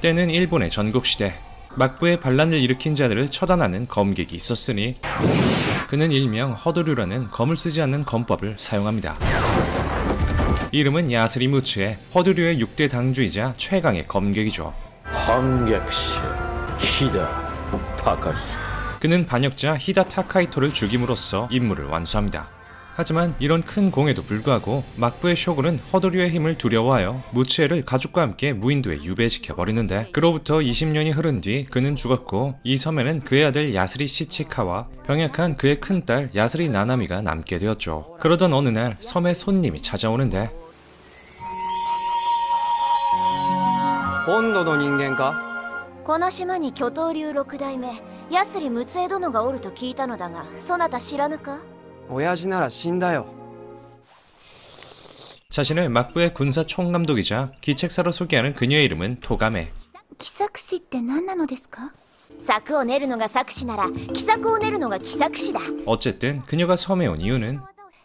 때는 일본의 전국시대. 막부의 반란을 일으킨 자들을 처단하는 검객이 있었으니 그는 일명 허도류라는 검을 쓰지 않는 검법을 사용합니다. 이름은 야스리 무츠의 허도류의 6대 당주이자 최강의 검객이죠. 한객시 히다 타카히다. 그는 반역자 히다 타카히토를 죽임으로써 임무를 완수합니다. 하지만 이런 큰 공에도 불구하고 막부의 쇼군은 허도류의 힘을 두려워하여 무츠에를 가족과 함께 무인도에 유배시켜버리는데, 그로부터 20년이 흐른 뒤 그는 죽었고 이 섬에는 그의 아들 야스리 시치카와 병약한 그의 큰딸 야스리 나나미가 남게 되었죠. 그러던 어느 날 섬에 손님이 찾아오는데, 本土の人間か？この島に巨頭竜六代目ヤスリムツエ殿がおると聞いたのだが、そなた知らぬか？親父なら死んだよ。 자신을 막부의 군사 총감독이자 기책사로 소개하는 그녀의 이름은 토가메. 奇策師って何なのですか？策を練るのが策士なら奇策を練るのが奇策士だ。 어쨌든 그녀가 섬에 온 이유는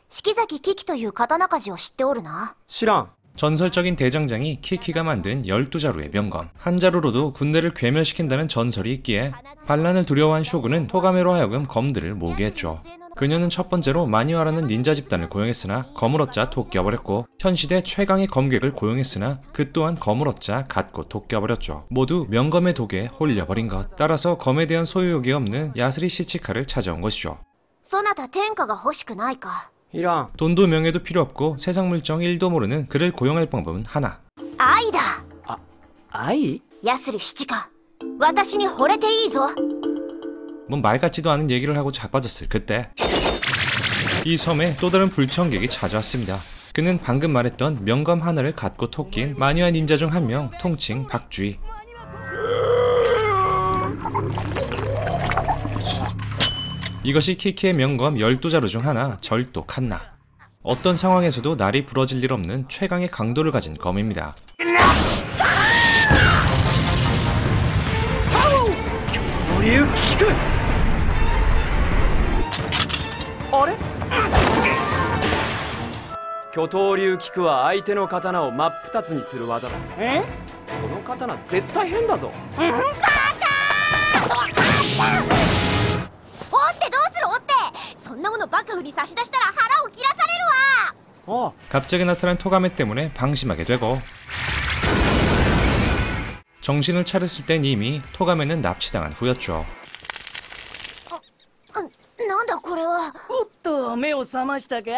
四季崎キキという刀鍛冶を知っておるな。知らん。 전설적인 대장장이 키키가 만든 12자루의 명검. 한 자루로도 군대를 괴멸시킨다는 전설이 있기에 반란을 두려워한 쇼군은 토가메로 하여금 검들을 모으게 했죠. 그녀는 첫 번째로 마니와라는 닌자 집단을 고용했으나 검을 얻자 도껴버렸고, 현시대 최강의 검객을 고용했으나 그 또한 검을 얻자 갖고 도껴버렸죠. 모두 명검의 독에 홀려버린 것. 따라서 검에 대한 소유욕이 없는 야스리 시치카를 찾아온 것이죠. そなた天下が欲しくないか？いらん。 돈도 명예도 필요 없고 세상 물정 1도 모르는 그를 고용할 방법은 하나. 愛だ。愛？ヤスリ七花、私に惚れていいぞ。 뭔 말 같지도 않은 얘기를 하고 자빠졌을 그때 이 섬에 또 다른 불청객이 찾아왔습니다. 그는 방금 말했던 명검 하나를 갖고 토낀 마니와 닌자 중 한 명, 통칭 박쥐. 이것이 키키의 명검 12자루 중 하나, 절도 칸나. 어떤 상황에서도 날이 부러질 일 없는 최강의 강도를 가진 검입니다. あれ？巨頭竜菊は相手の刀を真っ二つにする技だ。え？その刀絶対変だぞ。おってどうするおって。そんなもの幕府に差し出したら腹を切らされるわ。 갑자기 나타난 토가메 때문에 방심하게 되고, 정신을 차렸을 땐 이미 토가메는 납치당한 후였죠. なんだこれは。おっと目を覚ましたか？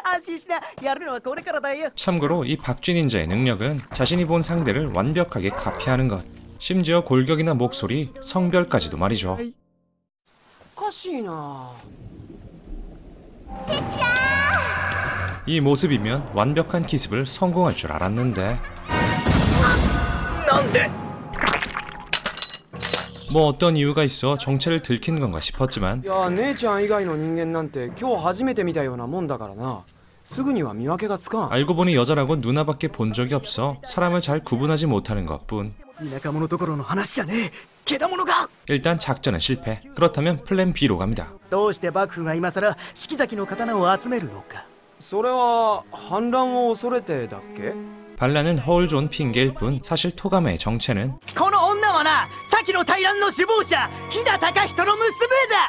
安心しな、やるのはこれからだよ。 참고로 이 박쥐 닌자의 능력은 자신이 본 상대를 완벽하게 카피하는 것. 심지어 골격이나 목소리, 성별까지도 말이죠. おかしいな。 이 모습이면 완벽한 기습을 성공할 줄 알았는데, なんで？ 뭐 어떤 이유가 있어 정체를 들킨 건가 싶었지만 いや、姉ちゃん以外の人間なんて今日初めて見たようなもんだからな。すぐには見分けがつかん。 알고 보니 여자라고 누나밖에 본 적이 없어 사람을 잘 구분하지 못하는 것뿐. 田舎者どころの話じゃねえ。けだものが。 일단 작전은 실패. 그렇다면 플랜 B로 갑니다. どうして幕府が今さら四季崎の刀を集めるのか。それは反乱を恐れてだっけ？ 반란은 허울 좋은 핑계일 뿐 사실 토가메의 정체는 この女はな、先の大乱の首謀者飛騨高人の娘だ。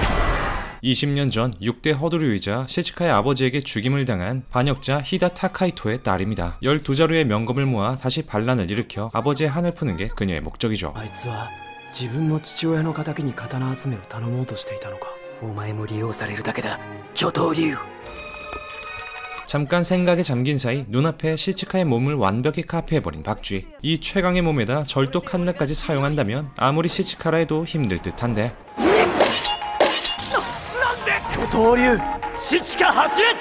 20년 전 6대 허도류이자 시치카의 아버지에게 죽임을 당한 반역자 히다 타카히토의 딸입니다. 12자루의 명검을 모아 다시 반란을 일으켜 아버지의 한을 푸는 게 그녀의 목적이죠. あいつは自分の父親の仇に刀集めを頼もうとしていたのか。お前も利用されるだけだ、巨頭竜。 잠깐 생각에 잠긴 사이 눈앞에 시치카의 몸을 완벽히 카피해버린 박쥐. 이 최강의 몸에다 절도 칸나까지 사용한다면 아무리 시치카라 해도 힘들 듯한데, 巨頭竜四季八列。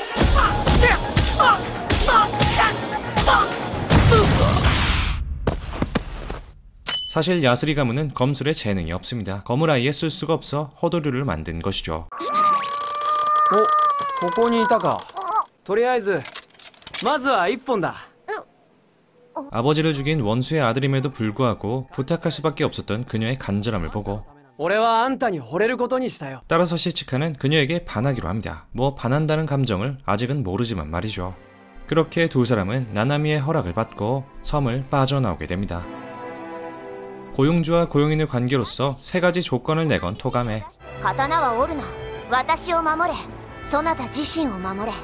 사실 야스리 가문은 검술에 재능이 없습니다. 검을 아예 쓸 수가 없어 허도류를 만든 것이죠. お、ここにいたか。とりあえずまずは一本だ。 아버지를 죽인 원수의 아들임에도 불구하고 부탁할 수밖에 없었던 그녀의 간절함을 보고 俺はあんたに惚れることにしたよ。 따라서 시치카는 그녀에게 반하기로 합니다. 뭐 반한다는 감정을 아직은 모르지만 말이죠. 그렇게 두 사람은 나나미의 허락을 받고 섬을 빠져나오게 됩니다. 고용주와 고용인의 관계로서 세 가지 조건을 내건 토가메. 刀は折るな。私を守れ。そなた自身を守れ。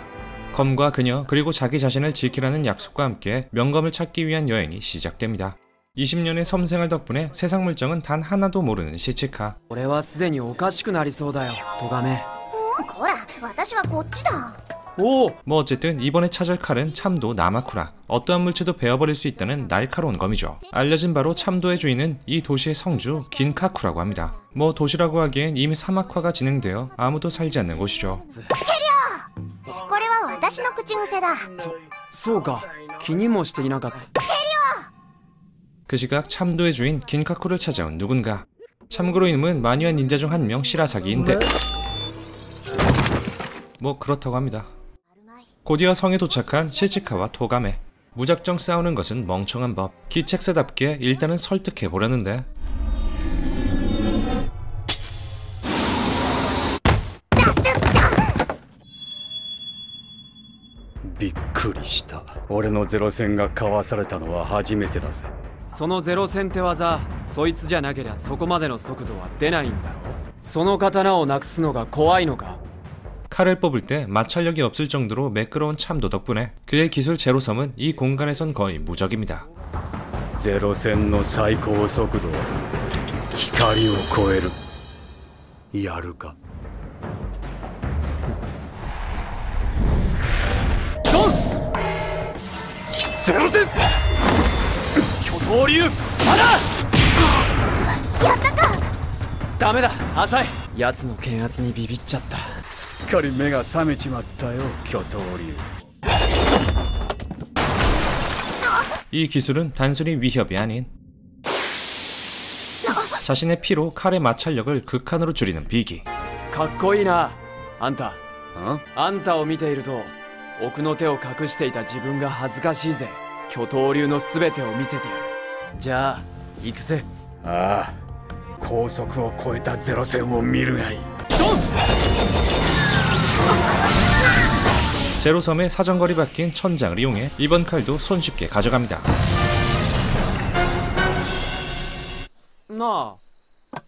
검과 그녀 그리고 자기 자신을 지키라는 약속과 함께 명검을 찾기 위한 여행이 시작됩니다. 20년의 섬생활 덕분에 세상 물정은 단 하나도 모르는 시치카. 俺はすでにおかしくなりそうだよトガメ。こら、私はこっちだ。 おお 뭐 어쨌든 이번에 찾을 칼은 참도 나마쿠라. 어떠한 물체도 베어버릴 수 있다는 날카로운 검이죠. 알려진 바로 참도의 주인은 이 도시의 성주 긴카쿠라고 합니다. 뭐 도시라고 하기엔 이미 사막화가 진행되어 아무도 살지 않는 곳이죠. これは私の口癖だ。そうか気にもしていなかった。 그 시각 참도의 주인 긴카쿠를 찾아온 누군가. 참고로 이놈은 마니아 닌자 중 한 명 시라사기인데 뭐 그렇다고 합니다. 곧이어 성에 도착한 시치카와 토가메. 무작정 싸우는 것은 멍청한 법. 기책사답게 일단은 설득해보려는데 びっくりした。俺のゼロ戦がかわされたのは初めてだぜ。そのゼロ戦って技そいつじゃなけりゃそこまでの速度は出ないんだろ。その刀をなくすのが怖いのか。 칼을 뽑을 때 마찰력이 없을 정도로 매끄러운 참도 덕분에 그의 기술 제로섬은 이 공간에선 거의 무적입니다. ゼロ戦の最高速度は光を超える。やるか。 ゼロ戦巨頭流まだやったか。ダメだ浅い。奴の剣圧にビビっちゃった。 すっかり目が覚めちまったよ巨頭流。 이 기술은 단순히 위협이 아닌 자신의 피로 칼의 마찰력을 극한으로 줄이는 비기. かっこいいなあんた。ん？あんたを見ていると奥の手を隠していた自分が恥ずかしいぜ。巨頭流の全てを見せてやる。じゃあ行くぜ。ああ、高速を超えたゼロ戦を見るがいい。 제로섬의 사정거리 바뀐 천장을 이용해 이번 칼도 손쉽게 가져갑니다. なあ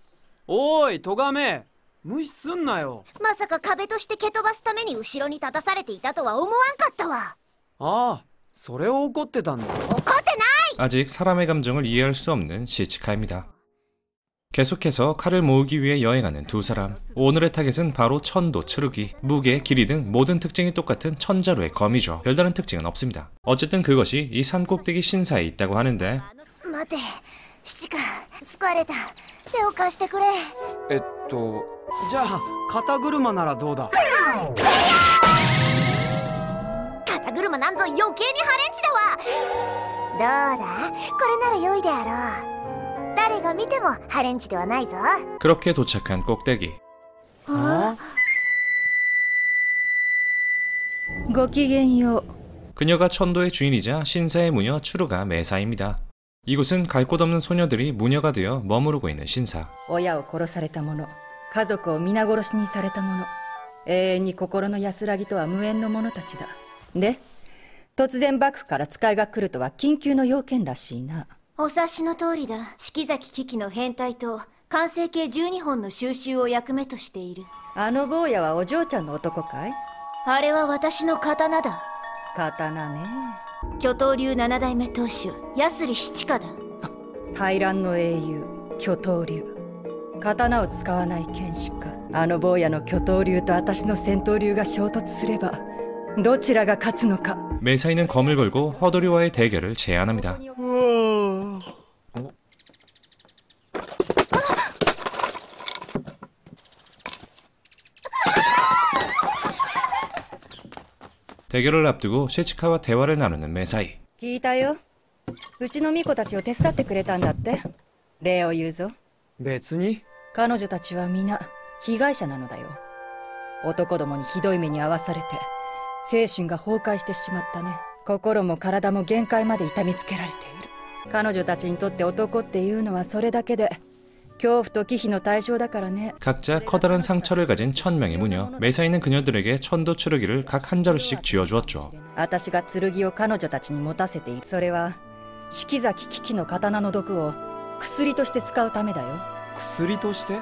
おいトガメ無視すんなよ。まさか壁として蹴飛ばすために後ろに立たされていたとは思わんかったわ。ああそれを怒ってたんだ。怒ってない。 아직 사람의 감정을 이해할 수 없는 시치카입니다. 계속해서 칼을 모으기 위해 여행하는 두 사람. 오늘의 타겟은 바로 천도, 츠루기, 무게, 길이 등 모든 특징이 똑같은 천자루의 검이죠. 별다른 특징은 없습니다. 어쨌든 그것이 이 산꼭대기 신사에 있다고 하는데 待て、七か、疲れた。手を貸してくれ。じゃあ肩車ならどうだ。肩車なんぞ余計にハレンチだわ。どうだ、これなら良いであろう。誰が見てもハレンチではないぞ。 그렇게 도착한 꼭대기. ごきげんよう。 그녀가 천도의 주인이자 신사의 무녀 추루가 매사입니다. 이곳은 갈 곳 없는 소녀들이 무녀가 되어 머무르고 있는 신사. 親を殺された者、家族を皆殺しにされた者、永遠に心の安らぎとは無縁の者たちだ。で、突然幕府から使いが来るとは緊急の要件らしいな。お察しの通りだ。四季崎危機の変態と完成形12本の収集を役目としている。あの坊やはお嬢ちゃんの男かい？あれは私の刀だ。刀ね。巨頭流7代目当主ヤスリ七花だ。大乱の英雄巨頭流。刀を使わない剣士か。あの坊やの巨頭流と私の戦闘流が衝突すればどちらが勝つのか。 매사이는 검을 걸고 허도리와의 대결을 제안합니다. 대결을 앞두고 시치카와 대화를 나누는 매사이. 聞いたよ。うちの巫女たちを手伝ってくれたんだって。礼を言うぞ。別に。彼女たちは皆被害者なのだよ。男どもにひどい目に遭わされて精神が崩壊してしまったね。心も体も限界まで痛みつけられている。彼女たちにとって男っていうのはそれだけで恐怖と忌避の対象だからね。 각자 커다란 상처를 가진 1000명의 무녀. 매사이는 그녀들에게 천도 추르기를 각 한 자루씩 쥐어주었죠. 私が剣を彼女たちに持たせている。それは四季崎危機の刀の毒を薬として使うためだよ。薬として？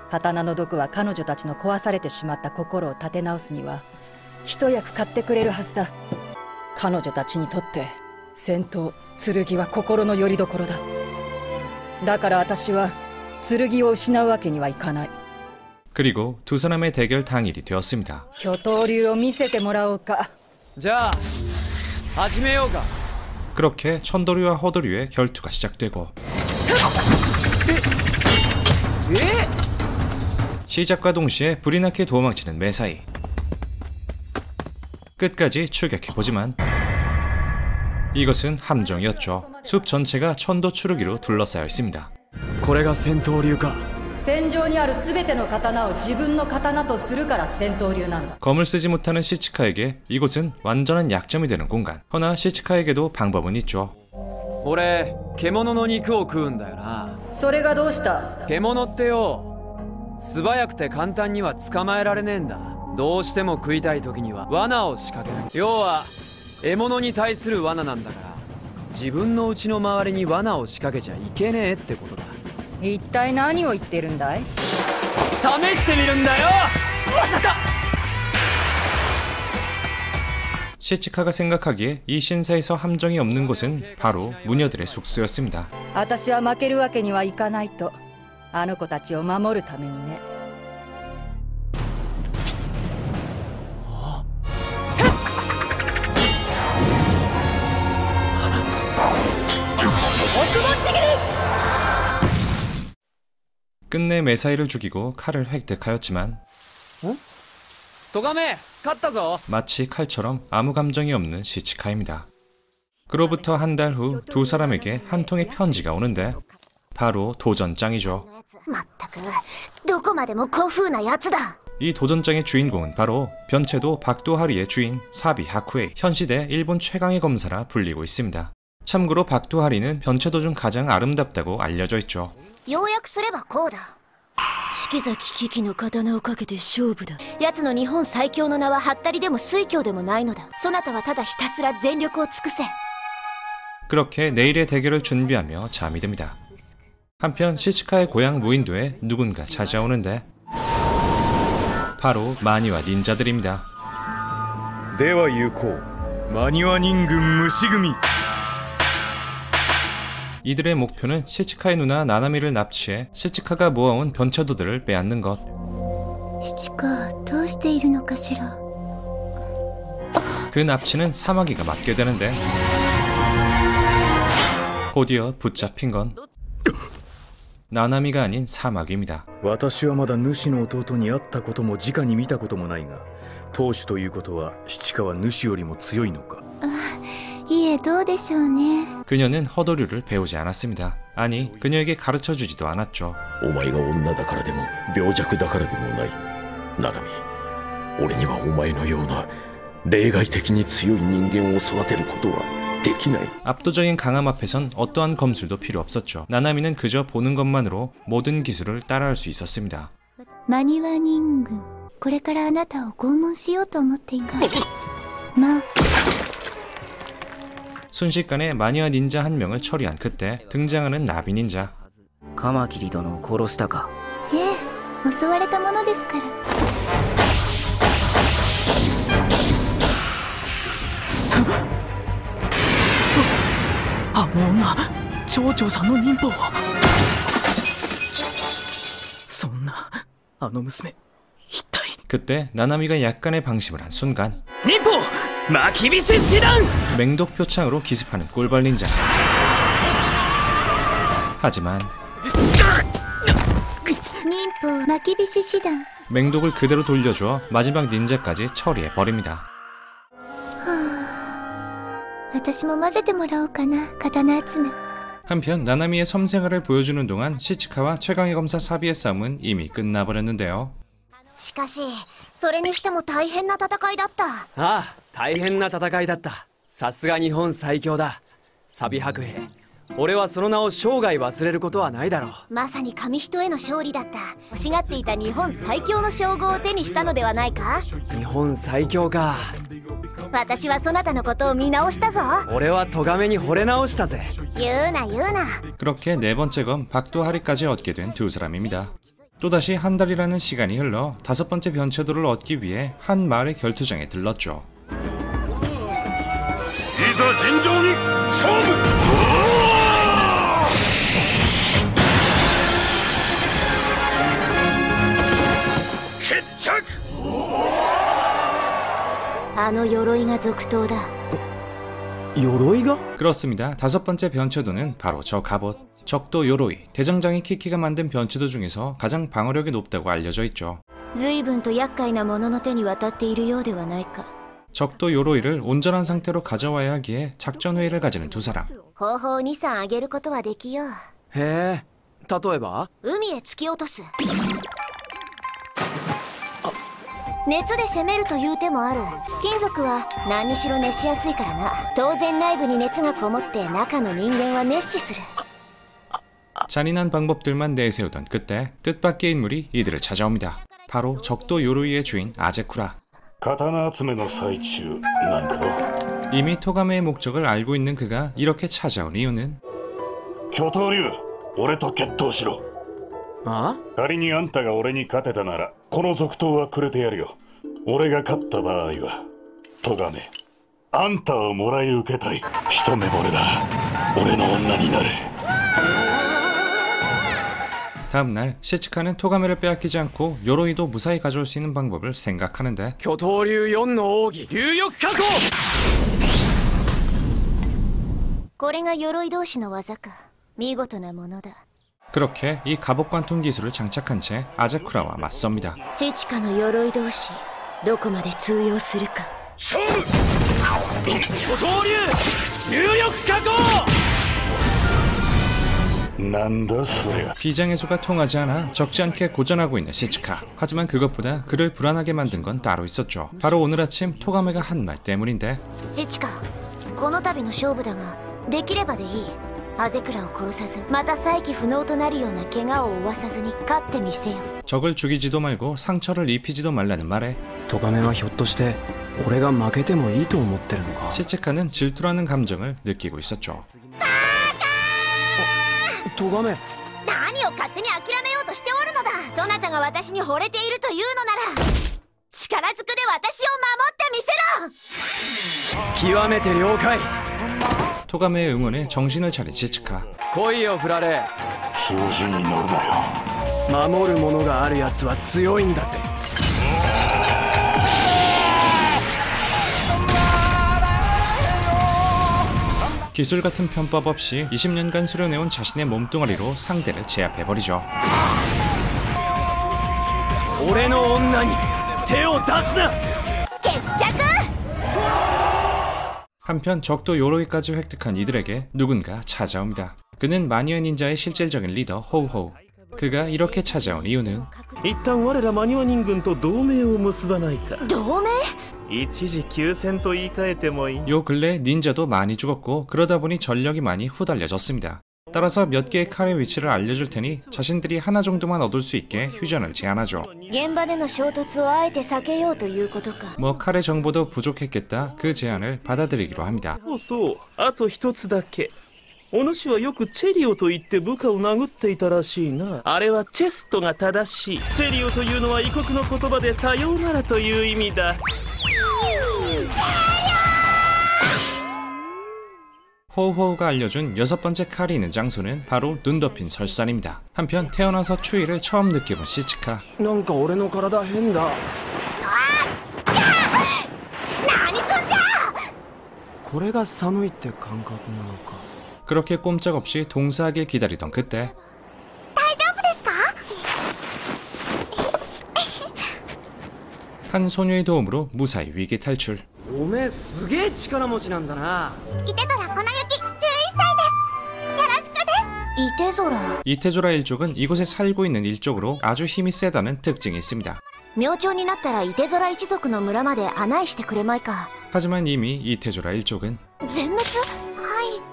刀の毒は彼女たちの壊されてしまった心を立て直すには一役買ってくれるはずだ。彼女たちにとって戦闘、剣は心の拠り所だ。だから私は剣を失うわけにはいかない。 그리고 두 사람의 대결 당일이 되었습니다. 巨刀流を見せてもらおうか。じゃあ始めようか。 그렇게 천도류와 허도류의 결투가 시작되고 시작과 동시에 불이 나게 도망치는 매사이. 끝까지 추격해보지만 이것은 함정이었죠. 숲 전체가 천도 추르기로 둘러싸여 있습니다. これが戦闘流か。戦場にある全ての刀を自分の刀とするから戦闘流なんだ。 검을 쓰지 못하는 시치카에게 이곳은 완전한 약점이 되는 공간. 허나 시치카에게도 방법은 있죠. 俺獣の肉を食うんだよな。それがどうした？獣ってよ、素早くて簡単には捕まえられねえんだ。どうしても食いたい時には罠を仕掛ける。要は獲物に対する罠なんだから、自分の家の周りに罠を仕掛けちゃいけねえってことだ。一体何を言ってるんだい？試してみるんだよ。まさか。 시치카가 생각하기에 이 신사에서 함정이 없는 곳은 바로 무녀들의 숙소였습니다. 私は負けるわけにはいかないと、あの子たちを守るためにね。 끝내 매사이를 죽이고 칼을 획득하였지만 トガメ勝ったぞ。 마치 칼처럼 아무 감정이 없는 시치카입니다. 그로부터 한 달 후 두 사람에게 한 통의 편지가 오는데 바로 도전장이죠. まったくどこまでも古風なやつだ。 이 도전장의 주인공은 바로 변체도 박도하리의 주인 사비 하쿠에이. 현시대 일본 최강의 검사라 불리고 있습니다. 참고로 박도하리는 변체도 중 가장 아름답다고 알려져 있죠. 要約すればこうだ。四季崎危機の刀をかけて勝負だ。奴の日本最強の名はハッタリでも水郷でもないのだ。そなたはただひたすら全力を尽くせ。 그렇게 내일의 대결을 준비하며 잠이 듭니다. 한편 시치카의 고향 무인도에 누군가 찾아오는데 바로 마니와 닌자들입니다. では行こう。マニワ人軍虫組。 이들의 목표는 시치카의 누나 나나미를 납치해 시치카가 모아온 변체도들을 빼앗는 것. 七かどうしているのかしら。 그 납치는 사마귀가 맡게 되는데 곧이어 붙잡힌 건 나나미가 아닌 사마귀입니다. 私はまだ主の弟に会ったことも直に見たこともないが、当主ということは七かは主よりも強いのか。いえどうでしょうね。 그녀는 허도류를 배우지 않았습니다. 아니, 그녀에게 가르쳐주지도 않았죠. お前が女だからでも病弱だからでもない。ナナミ、俺にはお前のような例外的に強い人間を育てることはできない。 압도적인 강함 앞에선 어떠한 검술도 필요 없었죠. 나나미는 그저 보는 것만으로 모든 기술을 따라할 수 있었습니다. マニワ人軍、これからあなたを拷問しようと思っています。まあ 순식간에 마니아 닌자 한 명을 처리한 그때 등장하는 나비 닌자. カマキリ殿を殺したか。ええ、襲われたものですから。あの女、町長さんの忍法。そんな、あの娘、一体。 그때 나나미가 약간의 방심을 한 순간 忍法巻き菱師団。 맹독 표창으로 기습하는 꿀벌 닌자. 하지만 忍法巻き菱師団。 맹독을 그대로 돌려주어 마지막 닌자까지 처리해버립니다. 私も混ぜてもらおうかな、刀集め。 한편 나나미의 섬생활을 보여주는 동안 시치카와 최강의 검사 사비의 싸움은 이미 끝나버렸는데요. しかしそれにしても大変な戦いだった。ああ、大変な戦いだった。さすが日本最強だ。サビ白兵、俺はその名を生涯忘れることはないだろう。まさに紙一重の勝利だった。欲しがっていた日本最強の称号を手にしたのではないか。日本最強か。私はそなたのことを見直したぞ。俺は咎めに惚れ直したぜ。言うな言うな。 그렇게 네 번째 검 박도하리까지 얻게 된 두 사람입니다. 또다시 한 달이라는 시간이 흘러 다섯 번째 변체도를 얻기 위해 한 마을의 결투장에 들렀죠. いざ尋常に勝負。 あの鎧が続投だ。 鎧が? 그렇습니다. 다섯 번째 변체도는 바로 저 갑옷, 적도 요로이, 대장장이 키키가 만든 변체도 중에서 가장 방어력이 높다고 알려져 있죠. 随分と厄介なものの手に渡っているようではないか。 적도 요로이를 온전한 상태로 가져와야 하기에 작전 회의를 가지는 두 사람. 方法2、3あげることはできよう。へえ、例えば? 海へ突き落とす。熱で攻めるという手もある。金属は何にしろ熱しやすいからな。当然内部に熱がこもって中の人間は熱死する。 잔인한 방법들만 내세우던 그때 뜻밖의 인물이 이들을 찾아옵니다. 바로 적도 요로이의 주인 아제쿠라. 刀集めの最中なんかろ? 이미 토가메의 목적을 알고 있는 그가 이렇게 찾아온 이유는 巨頭竜、俺と決闘しろ。あ? 仮にあんたが俺に勝てたならこの続投はくれてやるよ。俺が勝った場合はトガメ、あんたをもらい受けたい。一目惚れだ。俺の女になれ。 다음날 시치카는 토가메를 빼앗기지 않고 요로이도 무사히 가져올 수 있는 방법을 생각하는데 巨頭竜4の奥義竜翼加工。これが鎧同士の技か。見事なものだ。 그렇게 이 갑옷 관통 기술을 장착한 채 아제쿠라와 맞섭니다. シチカの鎧同士どこまで通用するか。勝負。巨頭竜竜翼加工。 なんだそりゃ。 비장의 수가 통하지 않아 적지 않게 고전하고 있는 시치카. 하지만 그것보다 그를 불안하게 만든 건 따로 있었죠. 바로 오늘 아침 토가메가 한 말 때문인데 シチカ、この度の勝負だができればでいい。アゼクラを殺さずまた再起不能となるような怪我を負わさずに勝ってみせよ。 적을 죽이지도 말고 상처를 입히지도 말라는 말에 トガメはひょっとして俺が負けてもいいと思ってるのか? 시치카는 질투라는 감정을 느끼고 있었죠. トガメ、何を勝手に諦めようとしておるのだ。そなたが私に惚れているというのなら力ずくで私を守ってみせろ。極めて了解。 토가메의 응원에 정신을 차린 시치카. 来いよフラレ。調子に乗るなよ。守るものがあるやつは強いんだぜ。 기술 같은 편법 없이 20년간 수련해온 자신의 몸뚱아리로 상대를 제압해버리죠. 俺の女に手を出すな。決着。 한편 적도 요로이까지 획득한 이들에게 누군가 찾아옵니다. 그는 마니아 닌자의 실질적인 리더 호우호우. 그가 이렇게 찾아온 이유는 一旦我らマニュア人軍と同盟を結ばないか。同盟？一時休戦と言い換えてもいい。 요 근래 닌자도 많이 죽었고 그러다 보니 전력이 많이 후달려졌습니다. 따라서 몇 개의 칼의 위치를 알려줄 테니 자신들이 하나 정도만 얻을 수 있게 휴전을 제안하죠. 現場での衝突をあえて避けようということか。 뭐 칼의 정보도 부족했겠다 그 제안을 받아들이기로 합니다. そうそう、あと一つだけ。お主はよくチェリオと言って部下を殴っていたらしいな。あれはチェストが正しい。チェリオというのは異国の言葉でさようならという意味だ。 호우호우가 알려준 여섯 번째 칼이 있는 장소는 바로 눈 덮인 설산입니다. 한편 태어나서 추위를 처음 느껴본 시치카. なんか俺の体変だ。何そんじゃ。これが寒いって感覚なのか。 그렇게 꼼짝없이 동사하길 기다리던 그때 大丈夫ですか。 한 소녀의 도움으로 무사히 위기 탈출. おめえすげえ力持ちなんだな。イテゾラ粉雪11歳です。よろしくです。イテゾラ。 이테조라 일족은 이곳에 살고 있는 일족으로 아주 힘이 세다는 특징이 있습니다. 明朝になったらイテゾラ一族の村まで案内してくれまいか。 하지만 이미 이테조라 일족은 全滅。は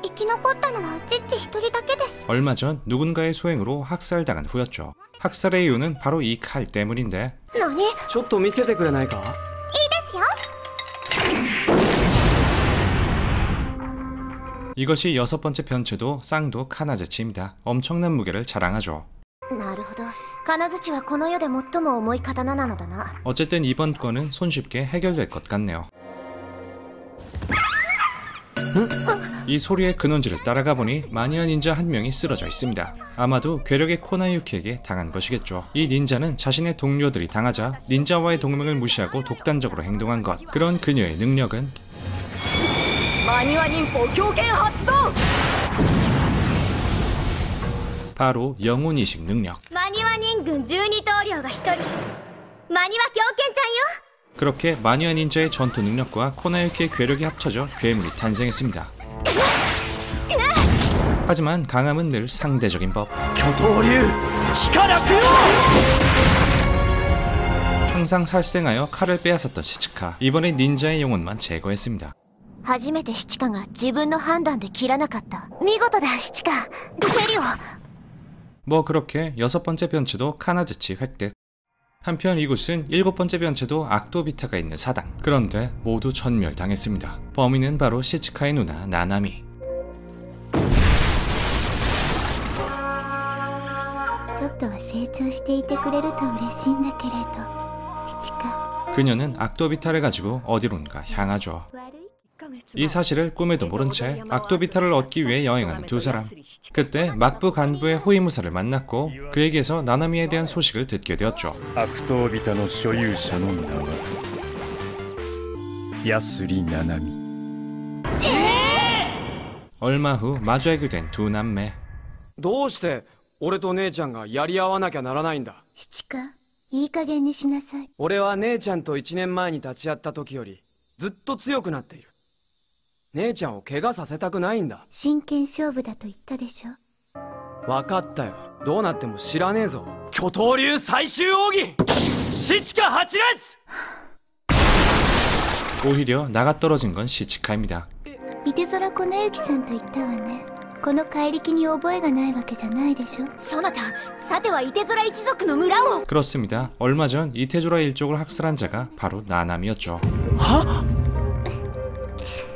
い、生き残ったのはチッチ一人だけです。 얼마 전 누군가의 소행으로 학살당한 후였죠. 학살의 이유는 바로 이 칼 때문인데 何？ちょっと見せてくれないか。いいですよ。 이것이 6번째 변체도 쌍도 카나즈치입니다. 엄청난 무게를 자랑하죠. なるほど。金槌はこの世で最も重い刀なのだな。 어쨌든 이번 건은 손쉽게 해결될 것 같네요. 이 소리의 근원지를 따라가 보니 마니아 닌자 한 명이 쓰러져 있습니다. 아마도 괴력의 코나유키에게 당한 것이겠죠. 이 닌자는 자신의 동료들이 당하자 닌자와의 동맹을 무시하고 독단적으로 행동한 것. 그런 그녀의 능력은 マニュア忍法強権発動。 바로 영혼이식 능력. マニワ人軍12頭領が1人。マニワ狂犬ちゃんよ。 그렇게 마니아 닌자의 전투 능력과 코나유키의 괴력이 합쳐져 괴물이 탄생했습니다. 하지만 강함은 늘 상대적인 법. 巨頭竜光落よ 항상 살생하여 칼을 빼앗았던 시츠카. 이번에 닌자의 영혼만 제거했습니다. 初めてシチカが自分の判断で切らなかった。見事だ、シチカ。チェリオ。 뭐 그렇게 6번째 변체도 카나즈치 획득. 한편 이곳은 7번째 변체도 악도비타가 있는 사당. 그런데 모두 전멸당했습니다. 범인은 바로 시츠카의 누나 나나미. ちょっとは成長していてくれると嬉しいんだけれど、シチカ。 그녀는 악도비타를 가지고 어디론가 향하죠. 이 사실을 꿈에도 모른 채 악도비타를 얻기 위해 여행하는 두 사람. 그때 막부 간부의 호위무사를 만났고 그에게서 나나미에 대한 소식을 듣게 되었죠. 悪党ビタの所有者の名はヤスリナナミ。 얼마 후 마주 알게 된 두 남매. どうして俺と姉ちゃんがやり合わなきゃならないんだ。シチカ、いい加減にしなさい。俺は姉ちゃんと1年前に立ち会った時よりずっと強くなっている。姉ちゃんを怪我させたくないんだ。真剣勝負だと言ったでしょ。分かったよ。どうなっても知らねえぞ。巨頭竜最終奥義シチカ8列。 오히려 나가떨어진 건 시츠카입니다. いて空小野幸さんと言ったわね。この怪力に覚えがないわけじゃないでしょ。そなた、さてはいて空一族の村を。 그렇습니다. 얼마 전 이테조라 일족을 학살한 자가 바로 나나미였죠.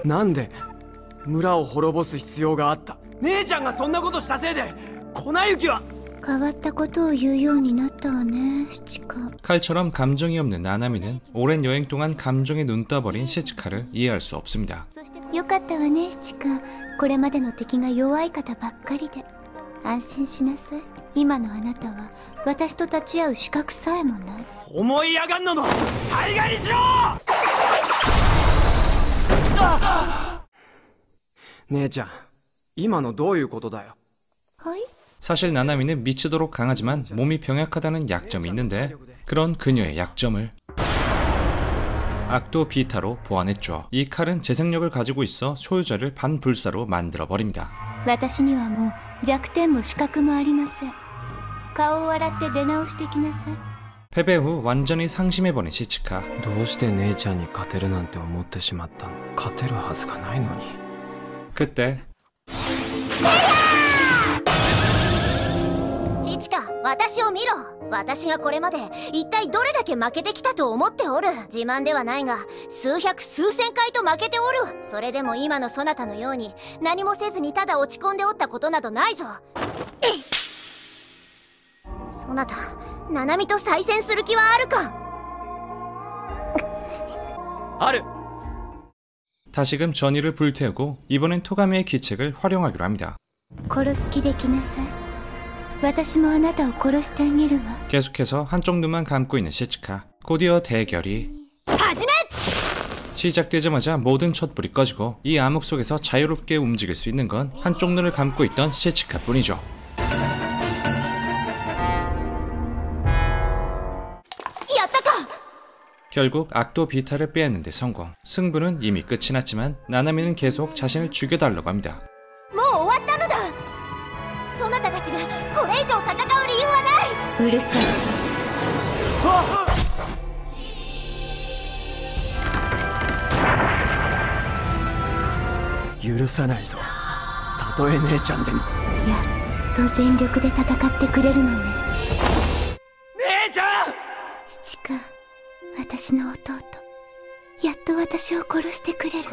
なんで村を滅ぼす必要があった。姉ちゃんがそんなことしたせいで粉雪は。変わったことを言うようになったわね、シチカ。 칼처럼 감정이 없는 나나미는 오랜 여행 동안 감정에 눈 떠버린 시츠카를 이해할 수 없습니다. よかったわね、シチカ。これまでの敵が弱い方ばっかりで。安心しなさい。今のあなたは私と立ち会う資格さえもない。思い上がんのの大概にしろ。姉ちゃん、今のどういうことだよ。はい。 사실 나나미는 미치도록 강하지만 몸이 병약하다는 약점이 있는데 그런 그녀의 약점을 악도 비타로 보완했죠. 이 칼은 재생력을 가지고 있어 소유자를 반불사로 만들어버립니다. 私にはもう弱点も資格もありません。顔を洗って出直してきなさい。 패배 후 완전히 상심해버린 시츠카. どうして姉ちゃんに勝てるなんて思ってしまったの。勝てるはずがないのに。 그때 シチカ、私を見ろ。私がこれまで一体どれだけ負けてきたと思っておる。自慢ではないが数百数千回と負けておる。それでも今のそなたのように何もせずにただ落ち込んでおったことなどないぞ。そなた、ナナミと再戦する気はあるか。ある。 다시금 전의를 불태우고 이번엔 토가미의 기책을 활용하기로 합니다. 殺す気できなさい。私もあなたを殺してあげるわ。 계속해서 한쪽 눈만 감고 있는 시츠카. 곧이어 대결이 시작되자마자 모든 촛불이 꺼지고 이 암흑 속에서 자유롭게 움직일 수 있는 건 한쪽 눈을 감고 있던 시츠카 뿐이죠. 결국 악도 비타를 빼앗는데 성공. 승부는 이미 끝이 났지만 나나미는 계속 자신을 죽여달라고 합니다. もう終わったのだ。そなたたちがこれ以上戦う理由はない。うるさい。許さないぞ。たとえ姉ちゃんでも。やっと全力で戦ってくれるのね。姉ちゃん。シチカ、私の弟。やっと私を殺してくれる。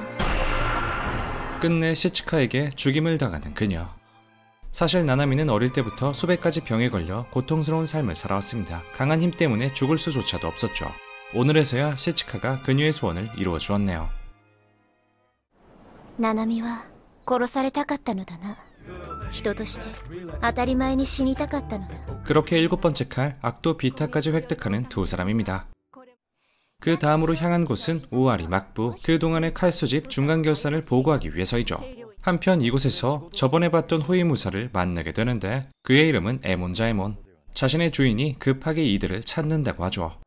끝내 시츠카에게 죽임을 당하는 그녀. 사실 나나미는 어릴 때부터 수백 가지 병에 걸려 고통스러운 삶을 살아왔습니다. 강한 힘 때문에 죽을 수조차도 없었죠. 오늘에서야 시츠카가 그녀의 소원을 이루어 주었네요. ナナミは殺されたかったのだな。人として当たり前に死にたかったのだ。 그렇게 7번째 칼 악도 비타까지 획득하는 두 사람입니다. 그 다음으로 향한 곳은 오아리 막부, 그동안의 칼 수집 중간 결산을 보고하기 위해서이죠. 한편 이곳에서 저번에 봤던 호위무사를 만나게 되는데 그의 이름은 에몬자에몬. 자신의 주인이 급하게 이들을 찾는다고 하죠.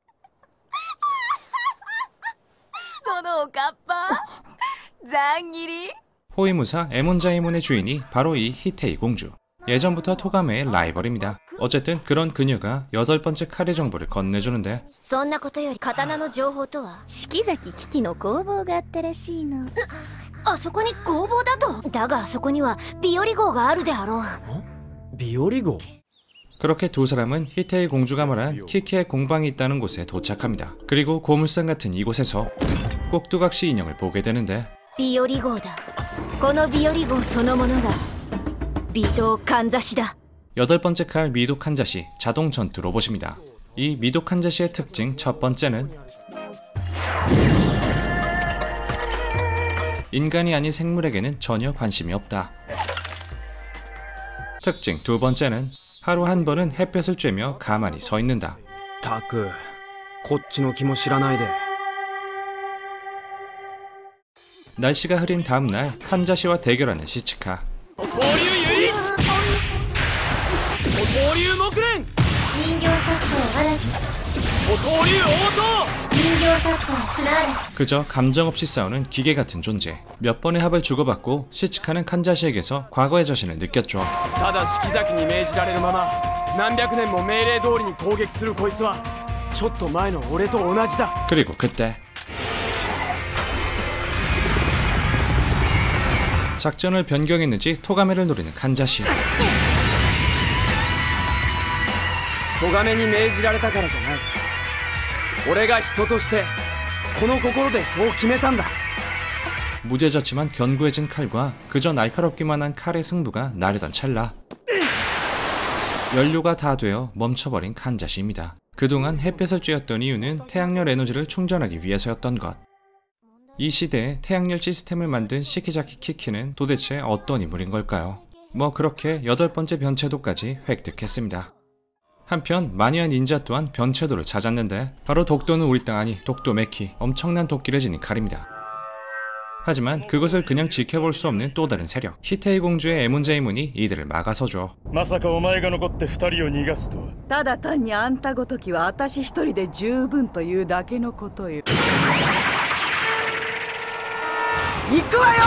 そのおかっぱざん切り 호위무사 에몬자에몬의 주인이 바로 이 히테이 공주. 예전부터 토가메의 라이벌입니다. 어쨌든 그런 그녀가 8번째 칼의 정보를 건네주는데 そんなことより刀の情報とは四季崎危機の工房があったらしいの。あそこに工房だと。だがあそこにはビオリ号があるであろう。 비오리고? 그렇게 두 사람은 히테이 공주가 말한 키키의 공방이 있다는 곳에 도착합니다. 그리고 고물상 같은 이곳에서 꼭두각시 인형을 보게 되는데 ビオリ号だ。このビオリ号そのものが微動かんざしだ。 8번째 칼 미도 칸자시 자동 전투 로봇입니다. 이 미도 칸자시의 특징 첫 번째는 인간이 아닌 생물에게는 전혀 관심이 없다. 특징 두 번째는 하루 한 번은 햇볕을 쬐며 가만히 서 있는다. たくこっちの気も知らないで 날씨가 흐린 다음날 칸자시와 대결하는 시츠카. 五流ユリ五流木蓮人形作法嵐。五流応答 人形作法砂嵐。 그저 감정 없이 싸우는 기계 같은 존재. 몇 번의 합을 주고받고 시츠카는 칸자시에게서 과거의 자신을 느꼈죠. ただ四季崎に命じられるまま何百年も命令通りに攻撃するこいつはちょっと前の俺と同じだ 그리고 그때 작전을 변경했는지 토가메를 노리는 칸자시. 咎めに命じられたからじゃない俺が人としてこの心でそう決めたんだ 무뎌졌지만 견고해진 칼과 그저 날카롭기만 한 칼의 승부가 나르던 찰나 연료가 다 되어 멈춰버린 칸자시입니다. 그동안 햇볕을 쬐었던 이유는 태양열 에너지를 충전하기 위해서였던 것. 이 시대에 태양열 시스템을 만든 시키자키 키키는 도대체 어떤 인물인 걸까요? 뭐 그렇게 8번째 변체도까지 획득했습니다. 한편 마니아 닌자 또한 변체도를 찾았는데 바로 독도는 우리 땅 아니 독도 메키 엄청난 도끼를 지닌 칼입니다. 하지만 그것을 그냥 지켜볼 수 없는 또 다른 세력 히테이 공주의 에몬자이몬이 이들을 막아서죠. まさかお前が残って2人を逃がすとは。ただ単にあんたごときは私一人で十分というだけのことよ。行くわよ。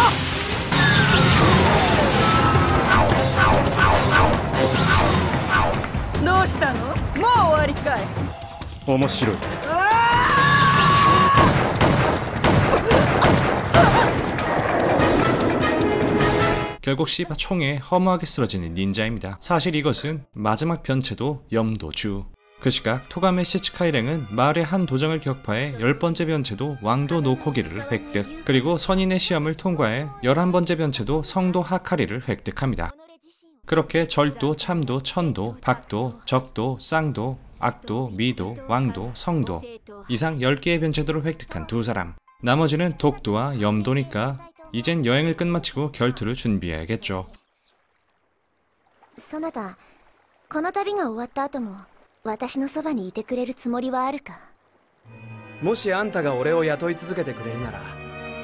どうしたの？もう終わりかい。面白い。 결국 씨바 총에 허무하게 쓰러지는 닌자입니다. 사실 이것은 마지막 변체도 염도주. 그 시각 토가메 시츠카 일행은 마을의 한 도정을 격파해 10번째 변체도 왕도 노코기를 획득, 그리고 선인의 시험을 통과해 11번째 변체도 성도 하카리를 획득합니다. 그렇게 절도, 참도, 천도, 박도, 적도, 쌍도, 악도, 미도, 왕도, 성도 이상 10개의 변체도를 획득한 두 사람. 나머지는 독도와 염도니까 이젠 여행을 끝마치고 결투를 준비해야겠죠. そなた、この旅が終わった後も私のそばにいてくれるつもりはあるか？もしあんたが俺を雇い続けてくれるなら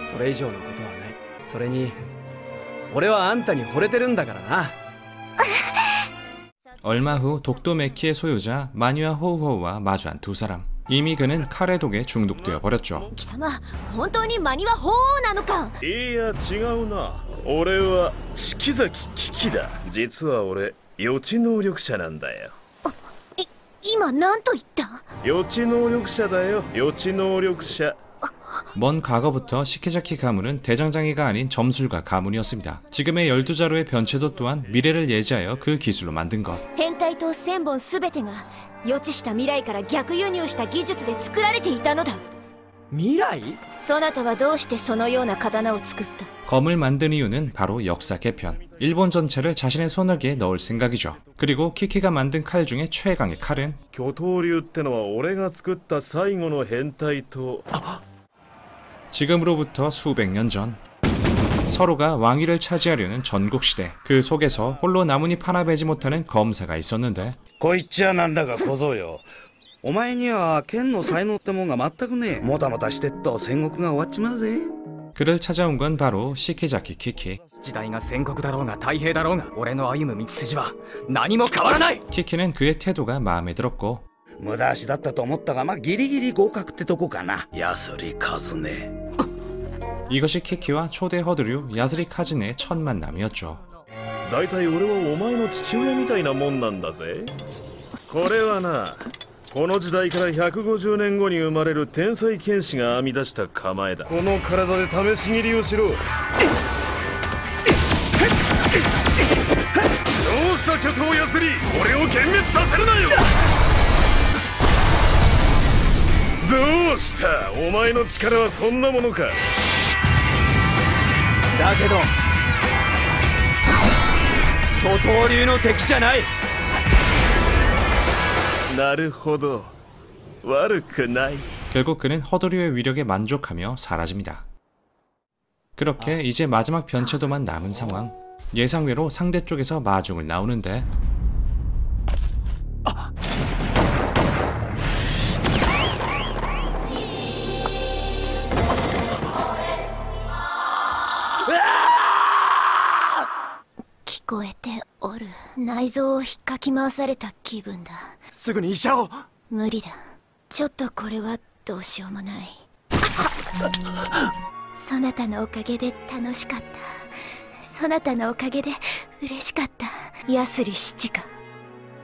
それ以上のことはない。それに俺はあんたに惚れてるんだからな。 얼마 후 독도 메키의 소유자 마니와 호우호우와 마주한 두 사람. 이미 그는 칼의 독에 중독되어 버렸죠. 貴様、本当にマニワ法王なのか？いや違うな。俺は四季崎危機だ。実は俺予知能力者なんだよ。今何と言った？予知能力者だよ。予知能力者。 먼 과거부터 시키자키 가문은 대장장이가 아닌 점술가 가문이었습니다. 지금의 12자루의 변체도 또한 미래를 예지하여 그 기술로 만든 것. 変態と1000本すべてが予知した未来から逆輸入した技術で作られていたのだ。未来？そなたはどうしてそのような刀を作った？ 검을 만든 이유는 바로 역사 개편. 일본 전체를 자신의 손아귀에 넣을 생각이죠. 그리고 키키가 만든 칼 중에 최강의 칼은 巨頭流ってのは俺が作った最後の変態と 지금으로부터 수백 년 전 서로가 왕위를 차지하려는 전국시대, 그 속에서 홀로 나뭇잎 하나 베지 못하는 검사가 있었는데 こいつはなんだが小僧よ。お前には剣の才能ってもんが全くねえ。もたもたしてっと戦国が終わっちまうぜ。 그를 찾아온 건 바로 시키자키 키키. 時代が戦国だろうが太平だろうが俺の歩む道筋は何も変わらない。 키키는 그의 태도가 마음에 들었고 無駄足だったと思ったがまあギリギリ合格ってとこかな。ヤスリカズネ。 이것이 키키와 초대 허드류 야스리 카즈네의 첫 만남이었죠. だいたい俺はお前の父親みたいなもんなんだぜ。これはな、この時代から150年後に生まれる天才剣士が編み出した構えだ。この体で試し斬りをしろ。どうした巨頭ヤスリ、俺を幻滅させるなよ。どうした、お前の力はそんなものか。だけど巨頭流の敵じゃない。なるほど、悪くない。 결국 그는 허드류의 위력에 만족하며 사라집니다. 그렇게 이제 마지막 변체도만 남은 상황. 예상외로 상대 쪽에서 마중을 나오는데内臓を引っかき回された気分だ。すぐに医者を。無理だ。ちょっとこれはどうしようもない。そなたのおかげで楽しかった。そなたのおかげで嬉しかった。ヤスリ七か。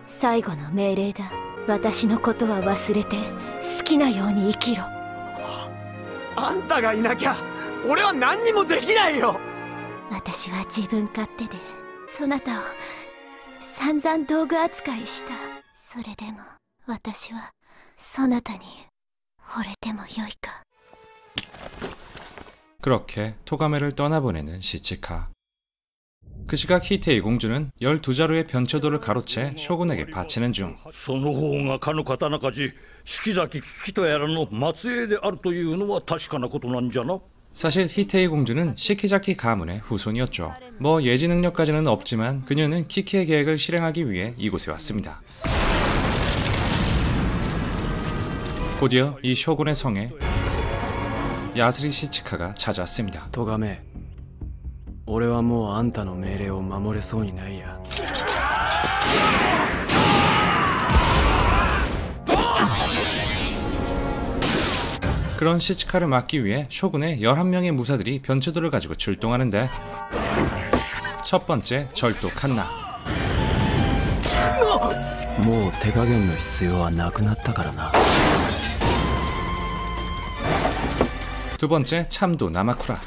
最後の命令だ。私のことは忘れて好きなように生きろ。あんたがいなきゃ俺は何にもできないよ。私は自分勝手でそなたを散々道具扱いした。それでも私はそなたに惚れてもよいか。 그렇게 토가메를 떠나보내는 시치카. 그 시각 히테이 공주는 12자루의 변체도를 가로채 쇼군에게 바치는 중. その方がかの刀鍛冶四季崎危機とやらの末裔であるというのは確かなことなんじゃな。 사실 히테이 공주는 시키자키 가문의 후손이었죠. 뭐 예지 능력까지는 없지만 그녀는 키키의 계획을 실행하기 위해 이곳에 왔습니다. 곧이어 이 쇼군의 성에 야스리 시치카가 찾아왔습니다. トガメ、俺はもうあんたの命令を守れそうにないや。 그런 시치카를 막기 위해 쇼군의 11명의 무사들이 변체도를 가지고 출동하는데 첫 번째 절도 칸나. もう手加減の必要はなくなったからな。 두 번째 참도 나마쿠라.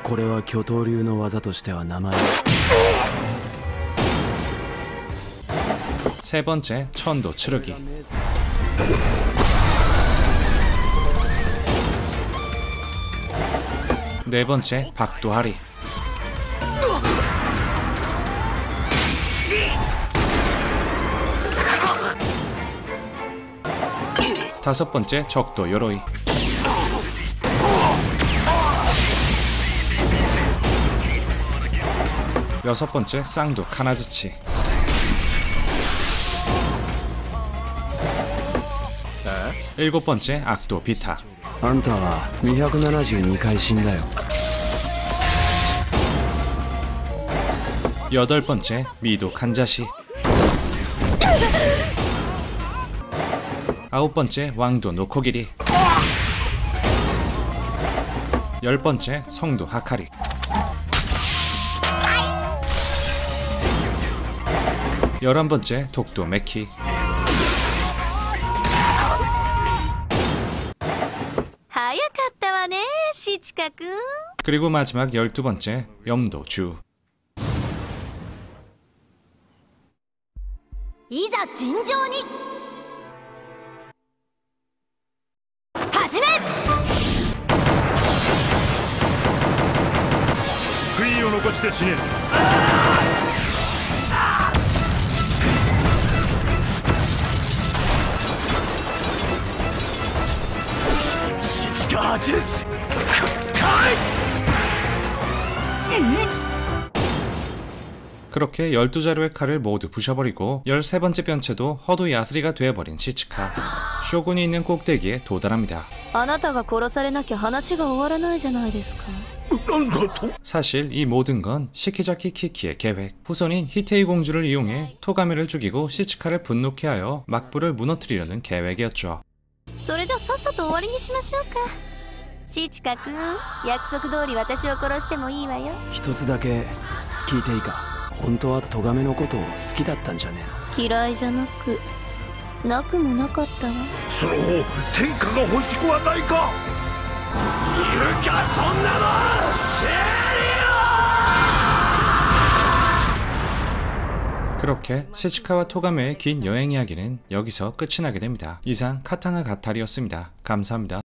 これは巨頭流の技としては名前。 세 번째 천도 츠르기. 네 번째 박도하리. 다섯 번째 적도 요로이. 여섯 번째 쌍도 카나즈치. 일곱 번째 악도 비타. あんたは272回死んだよ。 여덟 번째 미도 칸자시. 아홉 번째 왕도 노코기리. 열 번째 성도 하카리. 열한 번째 독도 메키. 그리고 마지막 12번째 염도 주. いざ尋常に始め。して死ね。七か八列그렇게 12자루의 칼을 모두 부셔버리고 13번째 변체도 허도 야스리가 되어버린 시치카. 쇼군이 있는 꼭대기에 도달합니다. あなたが殺されなきゃ話が終わらないじゃないですか。 사실 이 모든 건 시키자키 키키의 계획. 후손인 히테이 공주를 이용해 토가메를 죽이고 시치카를 분노케 하여 막부를 무너뜨리려는 계획이었죠. それじゃさっさと終わりにしましょうか。シチカ君、約束通り私を殺してもいいわよ。一つだけ聞いていいか。本当はトガメのことを好きだったんじゃねえの？嫌いじゃなく、なくもなかったわ。その方天下が欲しくはないか。いるかそんなの。그렇게 시치카와 토가메의 긴 여행 이야기는 여기서 끝이 나게 됩니다. 이상 카타나 가탈이었습니다. 감사합니다.